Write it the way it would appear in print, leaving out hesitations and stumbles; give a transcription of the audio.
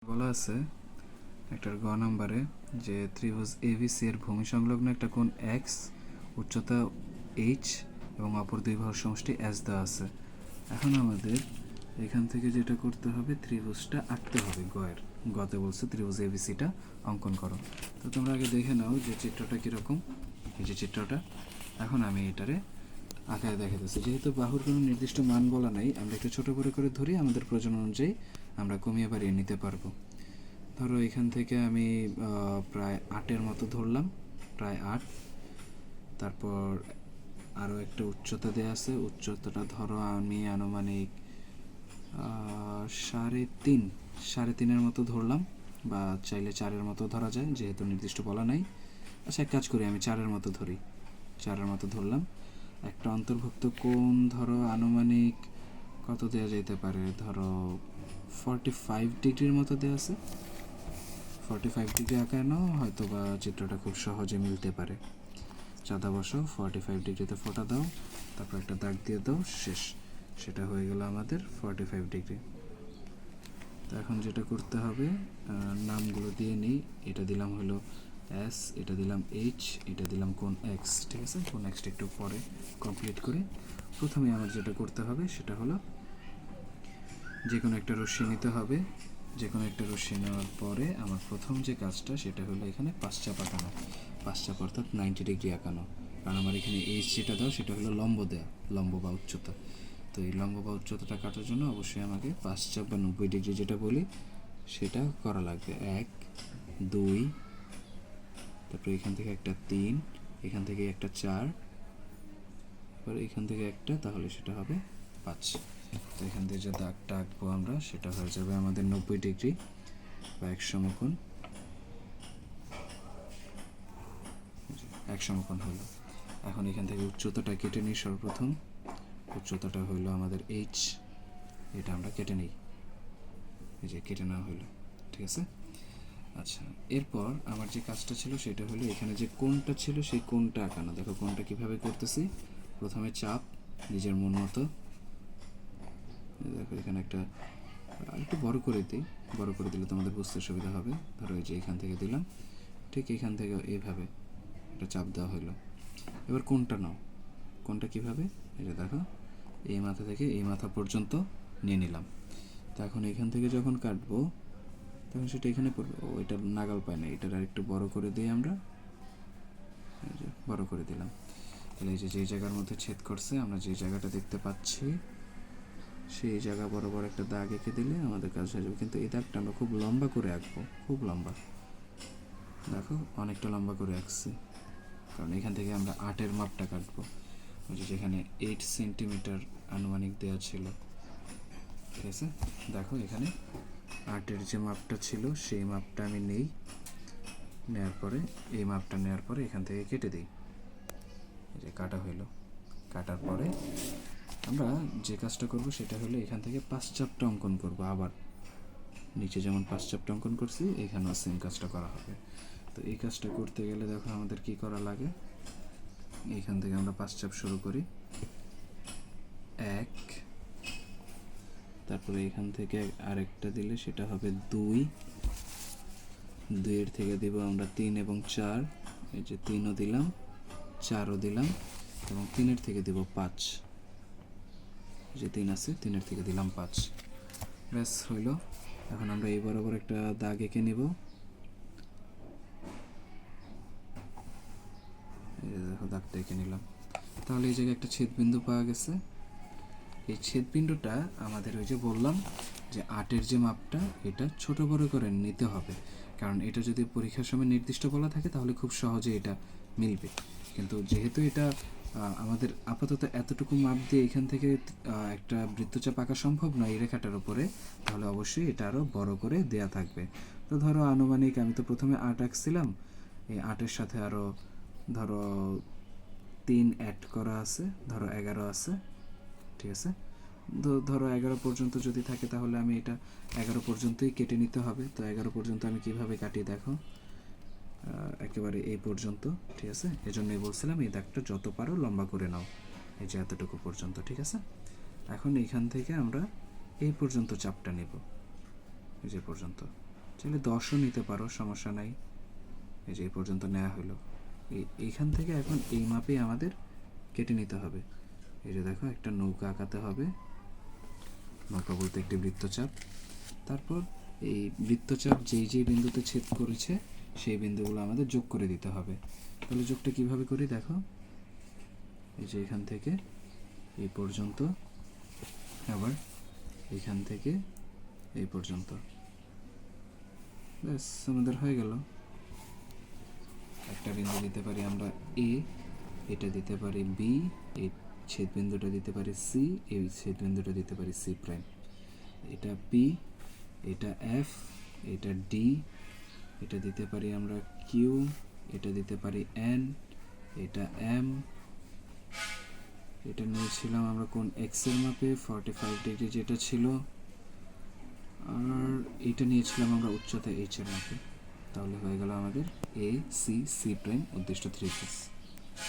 বলা আছে একটার গ নাম্বারে যে ত্রিভুজ এবিসি এর ভূমি সংলগ্ন একটা কোণ এক্স, উচ্চতা এইচ এবং অপর দুই বাহুর সমষ্টি এস দেওয়া আছে। এখন আমাদের এখান থেকে যেটা করতে হবে, ত্রিভুজটা আঁকতে হবে। গতে বলছে ত্রিভুজ এবিসিটা অঙ্কন করো। তো তোমরা আগে দেখে নাও যে চিত্রটা কীরকম। এই যে চিত্রটা, এখন আমি এটারে আঁকায় দেখাতেছি। যেহেতু বাহুর কোনো নির্দিষ্ট মান বলা নাই, আমরা একটু ছোটো করে ধরি, আমাদের প্রয়োজন অনুযায়ী আমরা কমিয়ে বাড়িয়ে নিতে পারবো। ধরো এখান থেকে আমি প্রায় 8-এর মতো ধরলাম, প্রায় 8। তারপর আরও একটা উচ্চতা দেওয়া আছে, উচ্চতাটা ধরো আমি আনুমানিক 3.5-3.5-এর মতো ধরলাম, বা চাইলে 4-এর মতো ধরা যায়, যেহেতু নির্দিষ্ট বলা নাই। আচ্ছা, এক কাজ করি, আমি 4-এর মতো ধরি, 4-এর মতো ধরলাম। একটা অন্তর্ভুক্ত কোণ ধরো আনুমানিক কত দেওয়া যেতে পারে, ধরো 45 ডিগ্রির মতো দেওয়া আছে। 45 ডিগ্রি আঁকায় নাও, হয়তো বা চিত্রটা খুব সহজে মিলতে পারে। চাঁদা বসো, 45 ডিগ্রিতে ফোঁটা দাও, তারপর একটা দাগ দিয়ে দাও, শেষ। সেটা হয়ে গেল আমাদের 45 ডিগ্রি। তো এখন যেটা করতে হবে, নামগুলো দিয়ে নিই। এটা দিলাম হলো এস, এটা দিলাম এইচ, এটা দিলাম কোণ এক্স। ঠিক আছে, কোণ এক্সটা একটু পরে কমপ্লিট করি। প্রথমে আমার যেটা করতে হবে সেটা হলো যে কোনো একটা রশ্মি নিতে হবে। যে কোনো একটা রশ্মি নেওয়ার পরে আমার প্রথম যে কাজটা সেটা হলো এখানে পাশ্চাপ আঁকানো। পাশ্চাপ অর্থাৎ 90 ডিগ্রি আঁকানো, কারণ আমার এখানে এইচ যেটা দাও সেটা হলো লম্ব দেওয়া, লম্ব বা উচ্চতা। তো এই লম্ব বা উচ্চতাটা কাটার জন্য অবশ্যই আমাকে পাশ্চাপ বা 90 ডিগ্রি যেটা বলি সেটা করা লাগবে। 1, 2, তারপর এখান থেকে একটা 3, এখান থেকে একটা 4, তারপর এখান থেকে একটা, তাহলে সেটা হবে 5। তো এখান থেকে যে দাগটা আঁকবো আমরা সেটা হয়ে যাবে আমাদের 90 ডিগ্রি বা এক সমকোণ হলো। এখন এখান থেকে উচ্চতাটা কেটে নিই। সর্বপ্রথম উচ্চতাটা হইলো আমাদের এইচ, এটা আমরা কেটে নিই, এই যে কেটে নেওয়া হইলো। ঠিক আছে। আচ্ছা, এরপর আমার যে কাজটা ছিল সেটা হলো এখানে যে কোণটা ছিল সেই কোণটা আঁকানো। দেখো কোণটা কীভাবে করতেছি। প্রথমে চাপ নিজের মন মতো, দেখো এখানে একটা একটু বড় করে দিই, বড় করে দিলে তোমাদের বুঝতে সুবিধা হবে। ধরো এই যে এখান থেকে দিলাম, ঠিক এখান থেকে এইভাবে একটা চাপ দেওয়া হলো। এবার কোণটা নাও, কোণটা কীভাবে, এই যে দেখো এই মাথা থেকে এই মাথা পর্যন্ত নিয়ে নিলাম। তো এখন এখান থেকে যখন কাটবো তখন সেটা এখানে পড়বে। ও, এটা নাগাল পায় না, এটার আর একটু বড় করে দিই আমরা, এই যে বড় করে দিলাম। তাহলে এই যে যেই জায়গার মধ্যে ছেদ করছে, আমরা যে জায়গাটা দেখতে পাচ্ছি সেই জায়গা বরাবর একটা দাগ এঁকে দিলে আমাদের কাজ হয়ে যাবে। কিন্তু এই দাগটা আমরা খুব লম্বা করে আঁকবো, খুব লম্বা। দেখো অনেকটা লম্বা করে আঁকছি, কারণ এখান থেকে আমরা 8-এর মাপটা কাটবো। যেখানে 8 সেন্টিমিটার আনুমানিক দেওয়া ছিল। ঠিক আছে, দেখো এখানে 8-এর যে মাপটা ছিল সেই মাপটা আমি নেই, নেওয়ার পরে এই মাপটা নেওয়ার পরে এখান থেকে কেটে দিই। এই যে কাটা হইলো। কাটার পরে আমরা যে কাজটা করব সেটা হলো এখান থেকে পাশ্চাপটা অঙ্কন করব। আবার নিচে যেমন পাশ্চাপটা অঙ্কন করছি এখানেও সেম কাজটা করা হবে। তো এই কাজটা করতে গেলে দেখো আমাদের কি করা লাগে। এইখান থেকে আমরা পাশ্চাপ শুরু করি, 1, তারপরে এখান থেকে আরেকটা দিলে সেটা হবে 2, 2-এর থেকে দেব আমরা 3 এবং 4, এই যে 3ও দিলাম, 4ও দিলাম, এবং 3-এর থেকে দেব 5, যে 3 আছে 3-এর থেকে দিলাম 5। ব্যাস হইল। এখন আমরা এই বরাবর একটা দাগ এঁকে নিব। এই দেখো দাগটা এঁকে নিলাম। তাহলে এই জায়গায় একটা ছেদবিন্দু পাওয়া গেছে। এই ছেদবিন্দুটা আমাদের ওই যে বললাম যে 8-এর যে মাপটা এটা ছোট বড় করে নিতে হবে, কারণ এটা যদি পরীক্ষার সময় নির্দিষ্ট বলা থাকে তাহলে খুব সহজে এটা মিলবে। কিন্তু যেহেতু এটা আমাদের আপাতত এতটুকু মাপ দিয়ে এখান থেকে একটা বৃত্তচাপ আঁকা সম্ভব নয় এই রেখাটার উপরে, তাহলে অবশ্যই এটা আরও বড় করে দেয়া থাকবে। তো ধরো আনুমানিক আমি তো প্রথমে 8 আঁকছিলাম, এই 8-এর সাথে আরও ধরো 3 অ্যাড করা আছে, ধরো 11 আছে। ঠিক আছে, ধরো 11 পর্যন্ত যদি থাকে তাহলে আমি এটা 11 পর্যন্তই কেটে নিতে হবে। তো 11 পর্যন্ত আমি কিভাবে কাটি দেখো, একেবারে এই পর্যন্ত। ঠিক আছে, এজন্যই বলছিলাম এই দাগটা যত পারো লম্বা করে নাও, এই যে এতটুকু পর্যন্ত। ঠিক আছে, এখন এইখান থেকে আমরা এই পর্যন্ত চাপটা নেব, এই যে পর্যন্ত। চাইলে 10ও নিতে পারো, সমস্যা নাই। এই যে এই পর্যন্ত নেওয়া হলো। এইখান থেকে এখন এই মাপে আমাদের কেটে নিতে হবে। এই যে দেখো একটা নৌকা আঁকাতে হবে, নৌকা বলতে একটি বৃত্তচাপ। তারপর এই বৃত্তচাপ যেই যেই বিন্দুতে ছেদ করেছে সেই বিন্দুগুলো আমাদের যোগ করে দিতে হবে। তাহলে যোগটা কিভাবে করি দেখো, এই যে এখান থেকে এই পর্যন্ত, আবার এখান থেকে এই পর্যন্ত, ব্যাস আমাদের হয়ে গেল। একটা বিন্দু দিতে পারি আমরা এ, এটা দিতে পারি বি, এই ছেদ বিন্দুটা দিতে পারি সি, এই ছেদ বিন্দুটা দিতে পারি সি প্রাইম। এটা পি, এটা এফ, এটা ডি, এটা দিতে পারি আমরা কিউ, এটা দিতে পারি এন, এটা এম, এটা নিয়েছিলাম আমরা কোন এক্স এর মাপে 45 ডিগ্রি যেটা ছিল, আর এটা নিয়েছিলাম আমরা উচ্চতা এইচ এর মাপে। তাহলে হয়ে গেল আমাদের এ সি সি প্রাইম উদ্দিষ্ট থ্রি ফেজ।